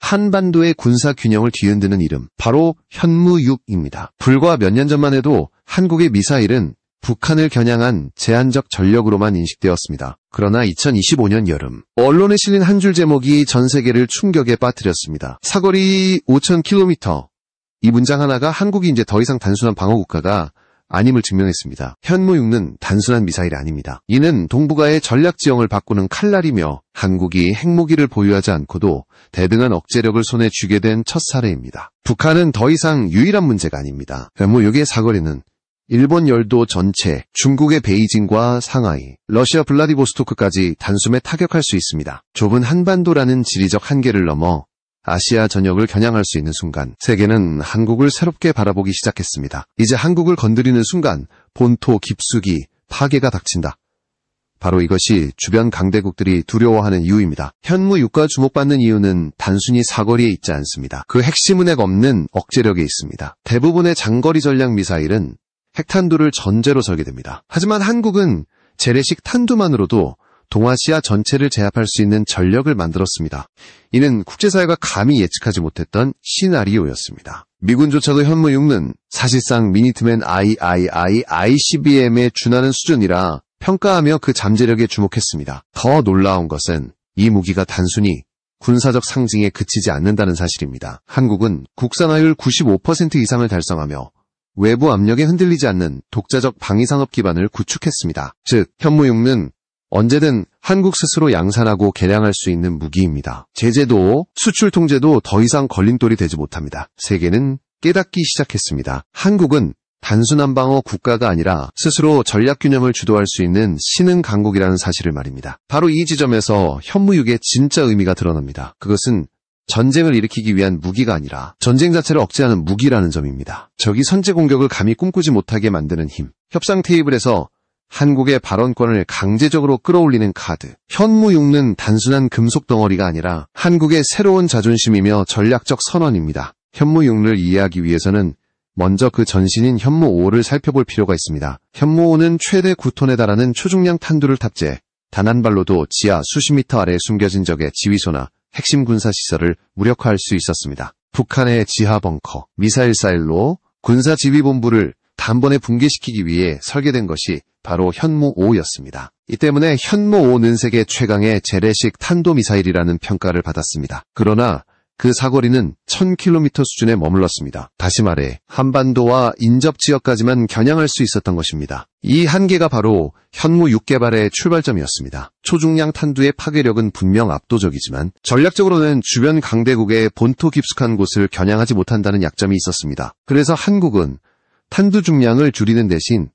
한반도의 군사 균형을 뒤흔드는 이름, 바로 현무6입니다. 불과 몇 년 전만 해도 한국의 미사일은 북한을 겨냥한 제한적 전력으로만 인식되었습니다. 그러나 2025년 여름, 언론에 실린 한 줄 제목이 전 세계를 충격에 빠뜨렸습니다. 사거리 5,000km. 이 문장 하나가 한국이 이제 더 이상 단순한 방어국가가 아님을 증명했습니다. 현무6는 단순한 미사일이 아닙니다. 이는 동북아의 전략 지형을 바꾸는 칼날이며 한국이 핵무기를 보유하지 않고도 대등한 억제력을 손에 쥐게 된 첫 사례입니다. 북한은 더 이상 유일한 문제가 아닙니다. 현무6의 사거리는 일본 열도 전체, 중국의 베이징과 상하이, 러시아 블라디보스토크까지 단숨에 타격할 수 있습니다. 좁은 한반도라는 지리적 한계를 넘어 아시아 전역을 겨냥할 수 있는 순간 세계는 한국을 새롭게 바라보기 시작했습니다. 이제 한국을 건드리는 순간 본토 깊숙이 파괴가 닥친다. 바로 이것이 주변 강대국들이 두려워하는 이유입니다. 현무6가 주목받는 이유는 단순히 사거리에 있지 않습니다. 그 핵심은 핵 없는 억제력에 있습니다. 대부분의 장거리 전략 미사일은 핵탄두를 전제로 설계됩니다. 하지만 한국은 재래식 탄두만으로도 동아시아 전체를 제압할 수 있는 전력을 만들었습니다. 이는 국제사회가 감히 예측하지 못했던 시나리오였습니다. 미군조차도 현무6는 사실상 미니트맨 ICBM에 준하는 수준이라 평가하며 그 잠재력에 주목했습니다. 더 놀라운 것은 이 무기가 단순히 군사적 상징에 그치지 않는다는 사실입니다. 한국은 국산화율 95% 이상을 달성하며 외부 압력에 흔들리지 않는 독자적 방위산업 기반을 구축했습니다. 즉, 현무6는 언제든 한국 스스로 양산하고 개량할 수 있는 무기입니다. 제재도 수출 통제도 더 이상 걸림돌이 되지 못합니다. 세계는 깨닫기 시작했습니다. 한국은 단순한 방어 국가가 아니라 스스로 전략 균형을 주도할 수 있는 신흥 강국이라는 사실을 말입니다. 바로 이 지점에서 현무6의 진짜 의미가 드러납니다. 그것은 전쟁을 일으키기 위한 무기가 아니라 전쟁 자체를 억제하는 무기라는 점입니다. 적이 선제 공격을 감히 꿈꾸지 못하게 만드는 힘. 협상 테이블에서 한국의 발언권을 강제적으로 끌어올리는 카드. 현무6는 단순한 금속 덩어리가 아니라 한국의 새로운 자존심이며 전략적 선언입니다. 현무6를 이해하기 위해서는 먼저 그 전신인 현무5를 살펴볼 필요가 있습니다. 현무5는 최대 9톤에 달하는 초중량 탄두를 탑재, 단 한 발로도 지하 수십 미터 아래에 숨겨진 적의 지휘소나 핵심 군사시설을 무력화할 수 있었습니다. 북한의 지하 벙커, 미사일 사일로 군사지휘본부를 단번에 붕괴시키기 위해 설계된 것이 바로 현무5였습니다. 이 때문에 현무5는 세계 최강의 재래식 탄도미사일이라는 평가를 받았습니다. 그러나 그 사거리는 1000km 수준에 머물렀습니다. 다시 말해 한반도와 인접지역까지만 겨냥할 수 있었던 것입니다. 이 한계가 바로 현무6 개발의 출발점이었습니다. 초중량 탄두의 파괴력은 분명 압도적이지만 전략적으로는 주변 강대국의 본토 깊숙한 곳을 겨냥하지 못한다는 약점이 있었습니다. 그래서 한국은 탄두 중량을 줄이는 대신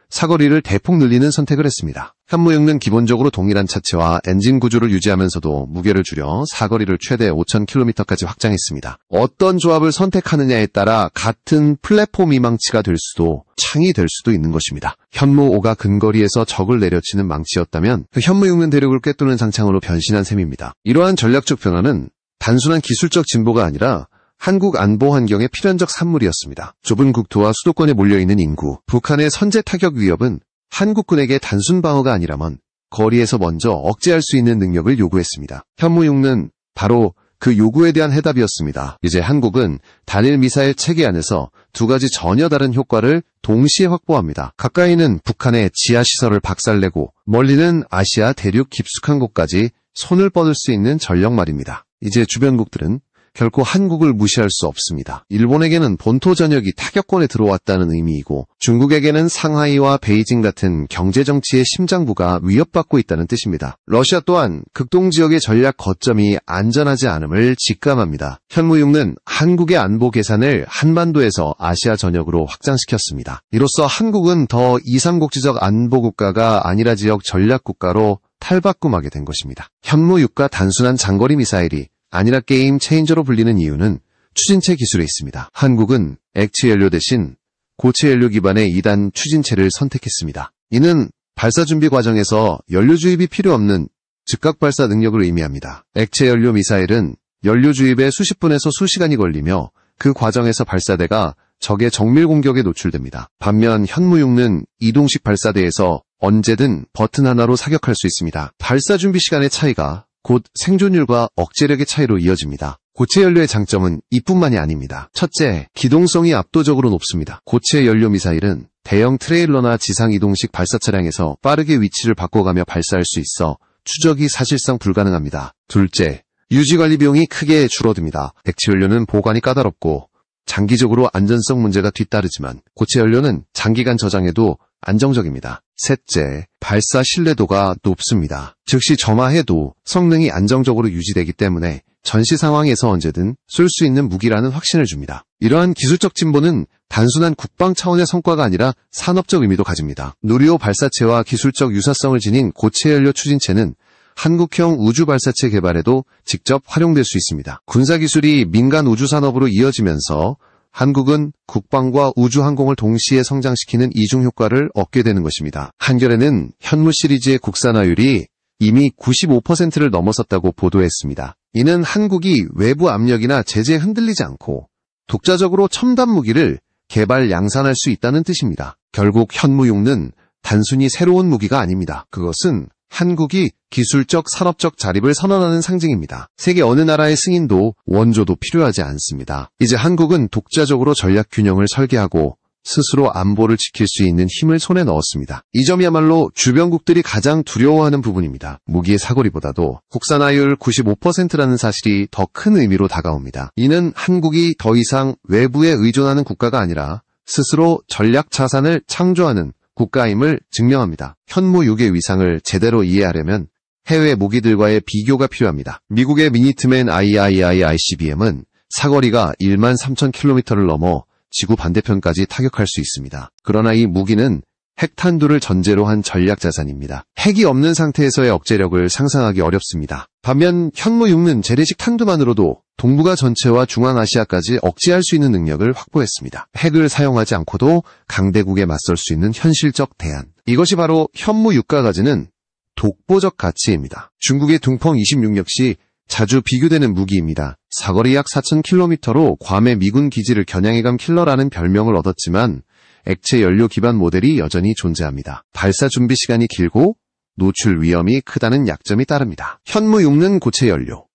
사거리를 대폭 늘리는 선택을 했습니다. 현무6는 기본적으로 동일한 차체와 엔진 구조를 유지하면서도 무게를 줄여 사거리를 최대 5,000km까지 확장했습니다. 어떤 조합을 선택하느냐에 따라 같은 플랫폼 이망치가 될 수도 창이 될 수도 있는 것입니다. 현무5가 근거리에서 적을 내려치는 망치였다면 그 현무6는 대륙을 꿰뚫는 장창으로 변신한 셈입니다. 이러한 전략적 변화는 단순한 기술적 진보가 아니라 한국 안보 환경의 필연적 산물이었습니다. 좁은 국토와 수도권에 몰려있는 인구, 북한의 선제 타격 위협은 한국군에게 단순 방어가 아니라면 거리에서 먼저 억제할 수 있는 능력을 요구했습니다. 현무6는 바로 그 요구에 대한 해답이었습니다. 이제 한국은 단일 미사일 체계 안에서 두 가지 전혀 다른 효과를 동시에 확보합니다. 가까이는 북한의 지하시설을 박살내고 멀리는 아시아 대륙 깊숙한 곳까지 손을 뻗을 수 있는 전력 말입니다. 이제 주변국들은 결코 한국을 무시할 수 없습니다. 일본에게는 본토 전역이 타격권에 들어왔다는 의미이고 중국에게는 상하이와 베이징 같은 경제정치의 심장부가 위협받고 있다는 뜻입니다. 러시아 또한 극동지역의 전략 거점이 안전하지 않음을 직감합니다. 현무6는 한국의 안보 계산을 한반도에서 아시아 전역으로 확장시켰습니다. 이로써 한국은 더 이삼국지적 안보국가가 아니라 지역 전략국가로 탈바꿈하게 된 것입니다. 현무6가 단순한 장거리 미사일이 아니라 게임 체인저로 불리는 이유는 추진체 기술에 있습니다. 한국은 액체 연료 대신 고체 연료 기반의 2단 추진체를 선택했습니다. 이는 발사 준비 과정에서 연료 주입이 필요 없는 즉각 발사 능력을 의미합니다. 액체 연료 미사일은 연료 주입에 수십 분에서 수시간이 걸리며 그 과정에서 발사대가 적의 정밀 공격에 노출됩니다. 반면 현무6는 이동식 발사대에서 언제든 버튼 하나로 사격할 수 있습니다. 발사 준비 시간의 차이가 곧 생존율과 억제력의 차이로 이어집니다. 고체 연료의 장점은 이뿐만이 아닙니다. 첫째, 기동성이 압도적으로 높습니다. 고체 연료 미사일은 대형 트레일러나 지상이동식 발사 차량에서 빠르게 위치를 바꿔가며 발사할 수 있어 추적이 사실상 불가능합니다. 둘째, 유지관리 비용이 크게 줄어듭니다. 액체 연료는 보관이 까다롭고 장기적으로 안전성 문제가 뒤따르지만 고체 연료는 장기간 저장해도 안정적입니다. 셋째, 발사 신뢰도가 높습니다. 즉시 점화해도 성능이 안정적으로 유지되기 때문에 전시 상황에서 언제든 쏠 수 있는 무기라는 확신을 줍니다. 이러한 기술적 진보는 단순한 국방 차원의 성과가 아니라 산업적 의미도 가집니다. 누리호 발사체와 기술적 유사성을 지닌 고체 연료 추진체는 한국형 우주 발사체 개발에도 직접 활용될 수 있습니다. 군사기술이 민간 우주산업으로 이어지면서 한국은 국방과 우주항공을 동시에 성장시키는 이중 효과를 얻게 되는 것입니다. 한겨레는 현무 시리즈의 국산화율이 이미 95%를 넘어섰다고 보도했습니다. 이는 한국이 외부 압력이나 제재에 흔들리지 않고 독자적으로 첨단 무기를 개발 양산할 수 있다는 뜻입니다. 결국 현무6는 단순히 새로운 무기가 아닙니다. 그것은 한국이 기술적, 산업적 자립을 선언하는 상징입니다. 세계 어느 나라의 승인도 원조도 필요하지 않습니다. 이제 한국은 독자적으로 전략 균형을 설계하고 스스로 안보를 지킬 수 있는 힘을 손에 넣었습니다. 이 점이야말로 주변국들이 가장 두려워하는 부분입니다. 무기의 사거리보다도 국산화율 95%라는 사실이 더 큰 의미로 다가옵니다. 이는 한국이 더 이상 외부에 의존하는 국가가 아니라 스스로 전략 자산을 창조하는 국가임을 증명합니다. 현무6의 위상을 제대로 이해하려면 해외 무기들과의 비교가 필요합니다. 미국의 미니트맨 ICBM은 사거리가 13,000km를 넘어 지구 반대편까지 타격할 수 있습니다. 그러나 이 무기는 핵탄두를 전제로 한 전략 자산입니다. 핵이 없는 상태에서의 억제력을 상상하기 어렵습니다. 반면 현무6는 재래식 탄두만으로도 동북아 전체와 중앙아시아까지 억제할 수 있는 능력을 확보했습니다. 핵을 사용하지 않고도 강대국에 맞설 수 있는 현실적 대안. 이것이 바로 현무6가 가지는 독보적 가치입니다. 중국의 둥펑26 역시 자주 비교되는 무기입니다. 사거리 약 4,000km로 괌의 미군 기지를 겨냥해간 킬러라는 별명을 얻었지만 액체 연료 기반 모델이 여전히 존재합니다. 발사 준비 시간이 길고 노출 위험이 크다는 약점이 따릅니다. 현무6는 고체 연료,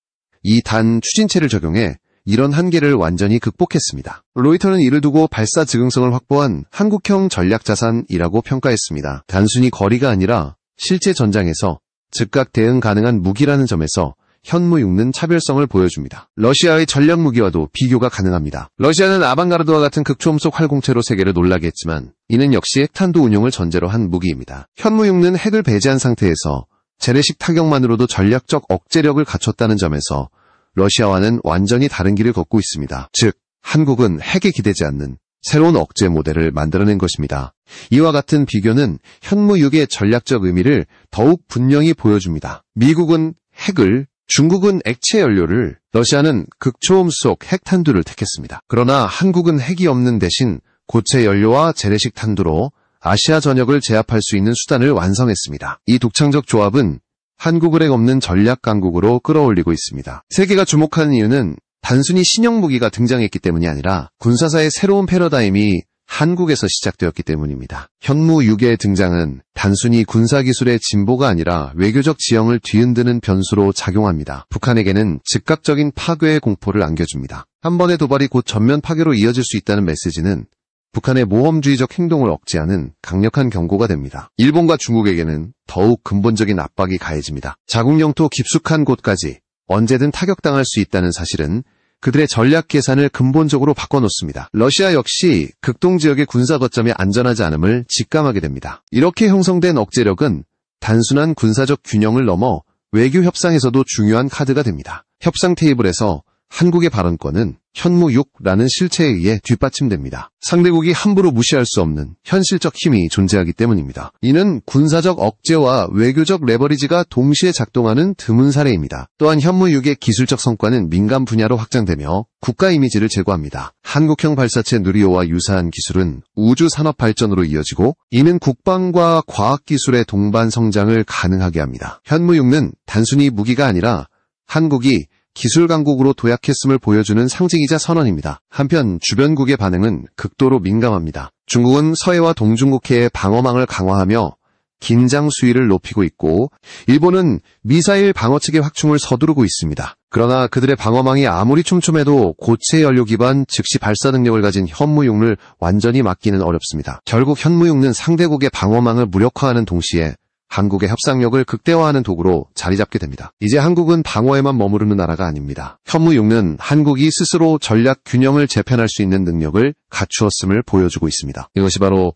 2단 추진체를 적용해 이런 한계를 완전히 극복했습니다. 로이터는 이를 두고 발사 즉흥성을 확보한 한국형 전략자산이라고 평가했습니다. 단순히 거리가 아니라 실제 전장에서 즉각 대응 가능한 무기라는 점에서 현무6는 차별성을 보여줍니다. 러시아의 전략 무기와도 비교가 가능합니다. 러시아는 아방가르드와 같은 극초음속 활공체로 세계를 놀라게 했지만 이는 역시 핵탄두 운용을 전제로 한 무기입니다. 현무6는 핵을 배제한 상태에서 재래식 타격만으로도 전략적 억제력을 갖췄다는 점에서 러시아와는 완전히 다른 길을 걷고 있습니다. 즉, 한국은 핵에 기대지 않는 새로운 억제 모델을 만들어낸 것입니다. 이와 같은 비교는 현무6의 전략적 의미를 더욱 분명히 보여줍니다. 미국은 핵을, 중국은 액체 연료를, 러시아는 극초음속 핵탄두를 택했습니다. 그러나 한국은 핵이 없는 대신 고체 연료와 재래식 탄두로 아시아 전역을 제압할 수 있는 수단을 완성했습니다. 이 독창적 조합은 한국을 핵 없는 전략 강국으로 끌어올리고 있습니다. 세계가 주목하는 이유는 단순히 신형 무기가 등장했기 때문이 아니라 군사사의 새로운 패러다임이 한국에서 시작되었기 때문입니다. 현무6의 등장은 단순히 군사기술의 진보가 아니라 외교적 지형을 뒤흔드는 변수로 작용합니다. 북한에게는 즉각적인 파괴의 공포를 안겨줍니다. 한 번의 도발이 곧 전면 파괴로 이어질 수 있다는 메시지는 북한의 모험주의적 행동을 억제하는 강력한 경고가 됩니다. 일본과 중국에게는 더욱 근본적인 압박이 가해집니다. 자국 영토 깊숙한 곳까지 언제든 타격당할 수 있다는 사실은 그들의 전략 계산을 근본적으로 바꿔놓습니다. 러시아 역시 극동지역의 군사 거점이 안전하지 않음을 직감하게 됩니다. 이렇게 형성된 억제력은 단순한 군사적 균형을 넘어 외교 협상에서도 중요한 카드가 됩니다. 협상 테이블에서 한국의 발언권은 현무6라는 실체에 의해 뒷받침됩니다. 상대국이 함부로 무시할 수 없는 현실적 힘이 존재하기 때문입니다. 이는 군사적 억제와 외교적 레버리지가 동시에 작동하는 드문 사례입니다. 또한 현무6의 기술적 성과는 민간 분야로 확장되며 국가 이미지를 제고합니다. 한국형 발사체 누리호와 유사한 기술은 우주 산업 발전으로 이어지고 이는 국방과 과학기술의 동반 성장을 가능하게 합니다. 현무6는 단순히 무기가 아니라 한국이 기술 강국으로 도약했음을 보여주는 상징이자 선언입니다. 한편 주변국의 반응은 극도로 민감합니다. 중국은 서해와 동중국해의 방어망을 강화하며 긴장 수위를 높이고 있고 일본은 미사일 방어체계 확충을 서두르고 있습니다. 그러나 그들의 방어망이 아무리 촘촘해도 고체 연료 기반 즉시 발사 능력을 가진 현무육을 완전히 막기는 어렵습니다. 결국 현무육은 상대국의 방어망을 무력화하는 동시에 한국의 협상력을 극대화하는 도구로 자리 잡게 됩니다. 이제 한국은 방어에만 머무르는 나라가 아닙니다. 현무육은 한국이 스스로 전략 균형을 재편할 수 있는 능력을 갖추었음을 보여주고 있습니다. 이것이 바로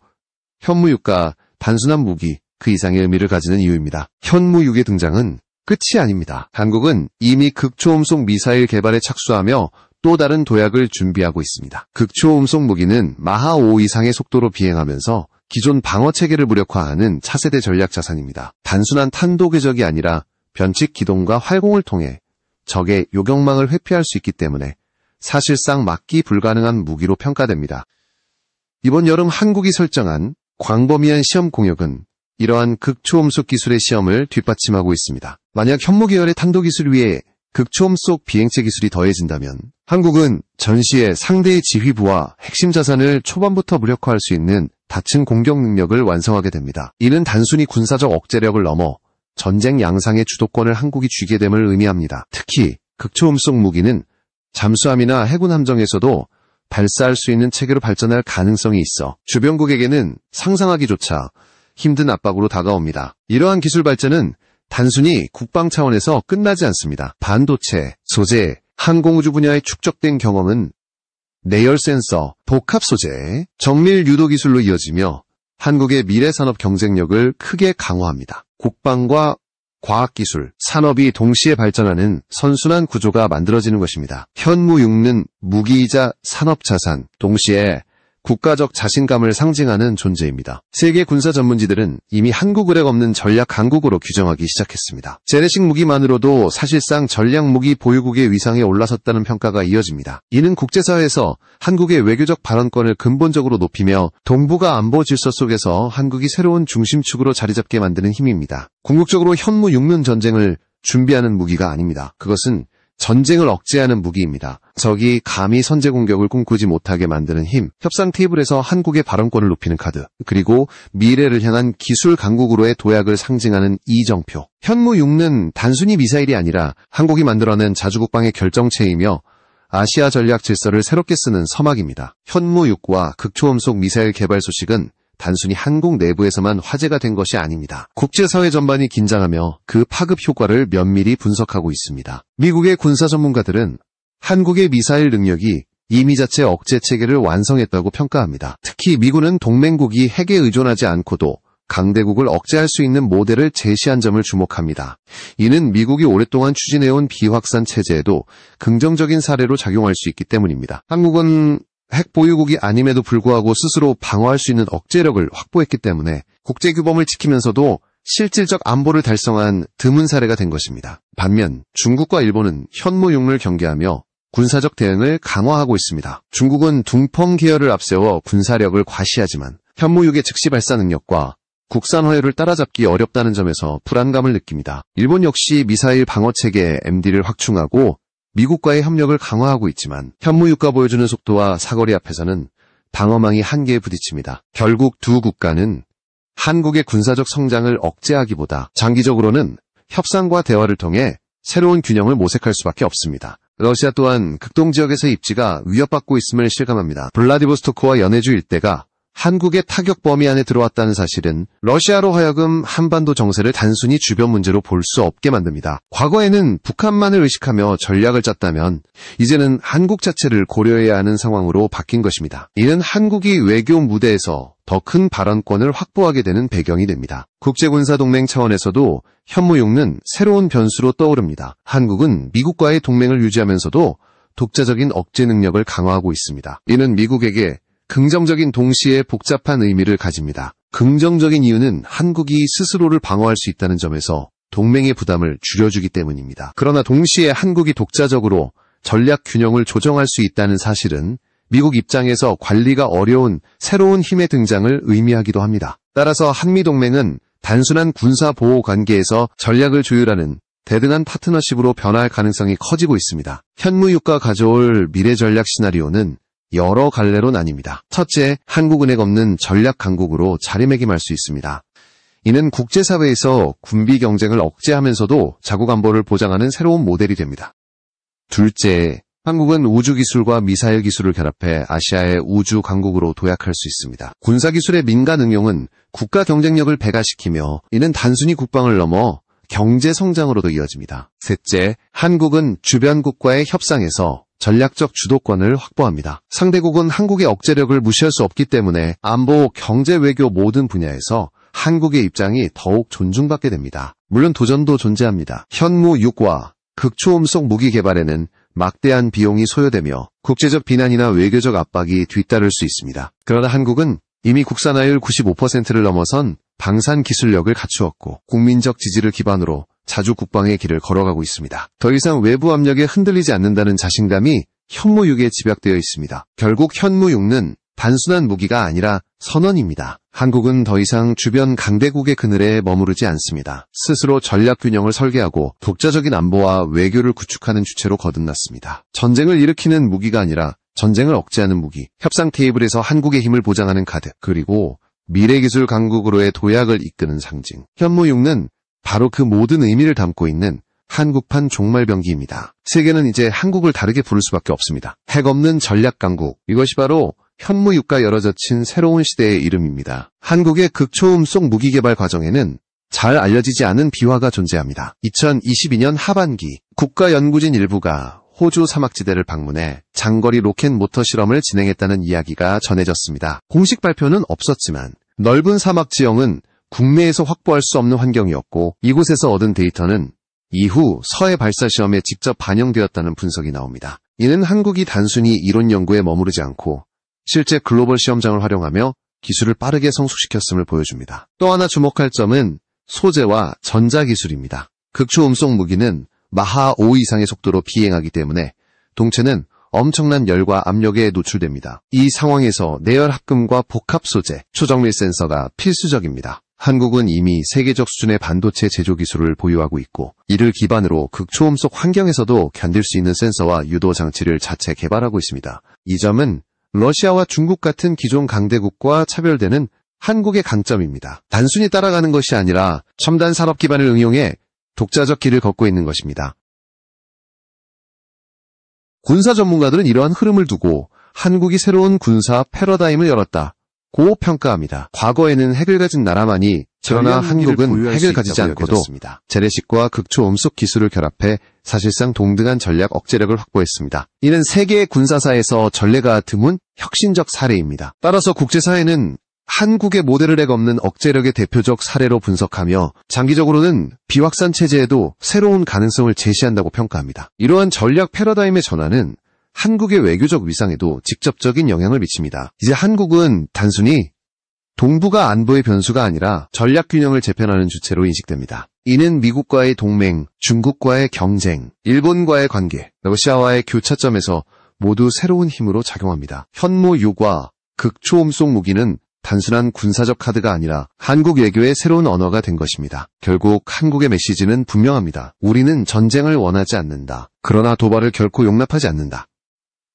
현무육과 단순한 무기, 그 이상의 의미를 가지는 이유입니다. 현무육의 등장은 끝이 아닙니다. 한국은 이미 극초음속 미사일 개발에 착수하며 또 다른 도약을 준비하고 있습니다. 극초음속 무기는 마하 5 이상의 속도로 비행하면서 기존 방어체계를 무력화하는 차세대 전략 자산입니다. 단순한 탄도 궤적이 아니라 변칙 기동과 활공을 통해 적의 요격망을 회피할 수 있기 때문에 사실상 막기 불가능한 무기로 평가됩니다. 이번 여름 한국이 설정한 광범위한 시험 공역은 이러한 극초음속 기술의 시험을 뒷받침하고 있습니다. 만약 현무계열의 탄도기술 위에 극초음속 비행체 기술이 더해진다면 한국은 전시에 상대의 지휘부와 핵심 자산을 초반부터 무력화할 수 있는 다층 공격 능력을 완성하게 됩니다. 이는 단순히 군사적 억제력을 넘어 전쟁 양상의 주도권을 한국이 쥐게 됨을 의미합니다. 특히 극초음속 무기는 잠수함이나 해군 함정에서도 발사할 수 있는 체계로 발전할 가능성이 있어 주변국에게는 상상하기조차 힘든 압박으로 다가옵니다. 이러한 기술 발전은 단순히 국방 차원에서 끝나지 않습니다. 반도체, 소재, 항공우주 분야에 축적된 경험은 내열 센서, 복합 소재, 정밀 유도 기술로 이어지며 한국의 미래 산업 경쟁력을 크게 강화합니다. 국방과 과학기술, 산업이 동시에 발전하는 선순환 구조가 만들어지는 것입니다. 현무육은 무기이자 산업자산, 동시에 국가적 자신감을 상징하는 존재입니다. 세계 군사 전문지들은 이미 한국을 없는 전략 강국으로 규정하기 시작했습니다. 재래식 무기만으로도 사실상 전략 무기 보유국의 위상에 올라섰다는 평가가 이어집니다. 이는 국제사회에서 한국의 외교적 발언권을 근본적으로 높이며 동북아 안보 질서 속에서 한국이 새로운 중심축으로 자리 잡게 만드는 힘입니다. 궁극적으로 현무육면 전쟁을 준비하는 무기가 아닙니다. 그것은 전쟁을 억제하는 무기입니다. 적이 감히 선제 공격을 꿈꾸지 못하게 만드는 힘, 협상 테이블에서 한국의 발언권을 높이는 카드, 그리고 미래를 향한 기술 강국으로의 도약을 상징하는 이정표. 현무육은 단순히 미사일이 아니라 한국이 만들어낸 자주국방의 결정체이며 아시아 전략 질서를 새롭게 쓰는 서막입니다. 현무육과 극초음속 미사일 개발 소식은 단순히 한국 내부에서만 화제가 된 것이 아닙니다. 국제사회 전반이 긴장하며 그 파급 효과를 면밀히 분석하고 있습니다. 미국의 군사 전문가들은 한국의 미사일 능력이 이미 자체 억제 체계를 완성했다고 평가합니다. 특히 미군은 동맹국이 핵에 의존하지 않고도 강대국을 억제할 수 있는 모델을 제시한 점을 주목합니다. 이는 미국이 오랫동안 추진해온 비확산 체제에도 긍정적인 사례로 작용할 수 있기 때문입니다. 한국은 핵 보유국이 아님에도 불구하고 스스로 방어할 수 있는 억제력을 확보했기 때문에 국제규범을 지키면서도 실질적 안보를 달성한 드문 사례가 된 것입니다. 반면 중국과 일본은 현무육을 경계하며 군사적 대응을 강화하고 있습니다. 중국은 둥펑 계열을 앞세워 군사력을 과시하지만 현무육의 즉시 발사 능력과 국산 화요를 따라잡기 어렵다는 점에서 불안감을 느낍니다. 일본 역시 미사일 방어체계 MD를 확충하고 미국과의 협력을 강화하고 있지만 현무육과 보여주는 속도와 사거리 앞에서는 방어망이 한계에 부딪힙니다. 결국 두 국가는 한국의 군사적 성장을 억제하기보다 장기적으로는 협상과 대화를 통해 새로운 균형을 모색할 수밖에 없습니다. 러시아 또한 극동지역에서의 입지가 위협받고 있음을 실감합니다. 블라디보스토크와 연해주 일대가 한국의 타격 범위 안에 들어왔다는 사실은 러시아로 하여금 한반도 정세를 단순히 주변 문제로 볼 수 없게 만듭니다. 과거에는 북한만을 의식하며 전략을 짰다면 이제는 한국 자체를 고려해야 하는 상황으로 바뀐 것입니다. 이는 한국이 외교 무대에서 더 큰 발언권을 확보하게 되는 배경이 됩니다. 국제군사동맹 차원에서도 현무육은 새로운 변수로 떠오릅니다. 한국은 미국과의 동맹을 유지하면서도 독자적인 억제 능력을 강화하고 있습니다. 이는 미국에게 긍정적인 동시에 복잡한 의미를 가집니다. 긍정적인 이유는 한국이 스스로를 방어할 수 있다는 점에서 동맹의 부담을 줄여주기 때문입니다. 그러나 동시에 한국이 독자적으로 전략 균형을 조정할 수 있다는 사실은 미국 입장에서 관리가 어려운 새로운 힘의 등장을 의미하기도 합니다. 따라서 한미동맹은 단순한 군사보호 관계에서 전략을 조율하는 대등한 파트너십으로 변화할 가능성이 커지고 있습니다. 현무육과 가져올 미래 전략 시나리오는 여러 갈래로 나뉩니다. 첫째, 한국은행 없는 전략 강국으로 자리매김할 수 있습니다. 이는 국제사회에서 군비 경쟁을 억제하면서도 자국 안보를 보장하는 새로운 모델이 됩니다. 둘째, 한국은 우주기술과 미사일 기술을 결합해 아시아의 우주 강국으로 도약할 수 있습니다. 군사기술의 민간 응용은 국가 경쟁력을 배가시키며 이는 단순히 국방을 넘어 경제 성장으로도 이어집니다. 셋째, 한국은 주변국과의 협상에서 전략적 주도권을 확보합니다. 상대국은 한국의 억제력을 무시할 수 없기 때문에 안보, 경제, 외교 모든 분야에서 한국의 입장이 더욱 존중받게 됩니다. 물론 도전도 존재합니다. 현무 6과 극초음속 무기 개발에는 막대한 비용이 소요되며 국제적 비난이나 외교적 압박이 뒤따를 수 있습니다. 그러나 한국은 이미 국산화율 95%를 넘어선 방산 기술력을 갖추었고 국민적 지지를 기반으로 자주 국방의 길을 걸어가고 있습니다. 더 이상 외부 압력에 흔들리지 않는다는 자신감이 현무6에 집약되어 있습니다. 결국 현무6는 단순한 무기가 아니라 선언입니다. 한국은 더 이상 주변 강대국의 그늘에 머무르지 않습니다. 스스로 전략 균형을 설계하고 독자적인 안보와 외교를 구축하는 주체로 거듭났습니다. 전쟁을 일으키는 무기가 아니라 전쟁을 억제하는 무기, 협상 테이블에서 한국의 힘을 보장하는 카드, 그리고 미래기술 강국으로의 도약을 이끄는 상징. 현무6는 바로 그 모든 의미를 담고 있는 한국판 종말병기입니다. 세계는 이제 한국을 다르게 부를 수밖에 없습니다. 핵 없는 전략 강국, 이것이 바로 현무6과 열어젖힌 새로운 시대의 이름입니다. 한국의 극초음속 무기 개발 과정에는 잘 알려지지 않은 비화가 존재합니다. 2022년 하반기 국가연구진 일부가 호주 사막지대를 방문해 장거리 로켓 모터 실험을 진행했다는 이야기가 전해졌습니다. 공식 발표는 없었지만 넓은 사막 지형은 국내에서 확보할 수 없는 환경이었고 이곳에서 얻은 데이터는 이후 서해 발사 시험에 직접 반영되었다는 분석이 나옵니다. 이는 한국이 단순히 이론 연구에 머무르지 않고 실제 글로벌 시험장을 활용하며 기술을 빠르게 성숙시켰음을 보여줍니다. 또 하나 주목할 점은 소재와 전자기술입니다. 극초음속 무기는 마하 5 이상의 속도로 비행하기 때문에 동체는 엄청난 열과 압력에 노출됩니다. 이 상황에서 내열 합금과 복합 소재, 초정밀 센서가 필수적입니다. 한국은 이미 세계적 수준의 반도체 제조 기술을 보유하고 있고 이를 기반으로 극초음속 환경에서도 견딜 수 있는 센서와 유도 장치를 자체 개발하고 있습니다. 이 점은 러시아와 중국 같은 기존 강대국과 차별되는 한국의 강점입니다. 단순히 따라가는 것이 아니라 첨단 산업 기반을 응용해 독자적 길을 걷고 있는 것입니다. 군사 전문가들은 이러한 흐름을 두고 한국이 새로운 군사 패러다임을 열었다고 평가합니다. 과거에는 핵을 가진 나라만이, 그러나 한국은 핵을 가지지 않고도 재래식과 극초음속 기술을 결합해 사실상 동등한 전략 억제력을 확보했습니다. 이는 세계 군사사에서 전례가 드문 혁신적 사례입니다. 따라서 국제사회는 한국의 모델을 액없는 억제력의 대표적 사례로 분석하며 장기적으로는 비확산 체제에도 새로운 가능성을 제시한다고 평가합니다. 이러한 전략 패러다임의 전환은 한국의 외교적 위상에도 직접적인 영향을 미칩니다. 이제 한국은 단순히 동북아 안보의 변수가 아니라 전략 균형을 재편하는 주체로 인식됩니다. 이는 미국과의 동맹, 중국과의 경쟁, 일본과의 관계, 러시아와의 교차점에서 모두 새로운 힘으로 작용합니다. 현무6과 극초음속 무기는 단순한 군사적 카드가 아니라 한국 외교의 새로운 언어가 된 것입니다. 결국 한국의 메시지는 분명합니다. 우리는 전쟁을 원하지 않는다. 그러나 도발을 결코 용납하지 않는다.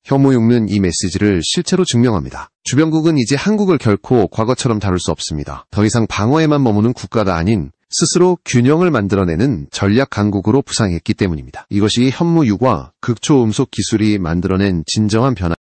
현무6는 이 메시지를 실체로 증명합니다. 주변국은 이제 한국을 결코 과거처럼 다룰 수 없습니다. 더 이상 방어에만 머무는 국가가 아닌 스스로 균형을 만들어내는 전략 강국으로 부상했기 때문입니다. 이것이 현무6과 극초음속 기술이 만들어낸 진정한 변화.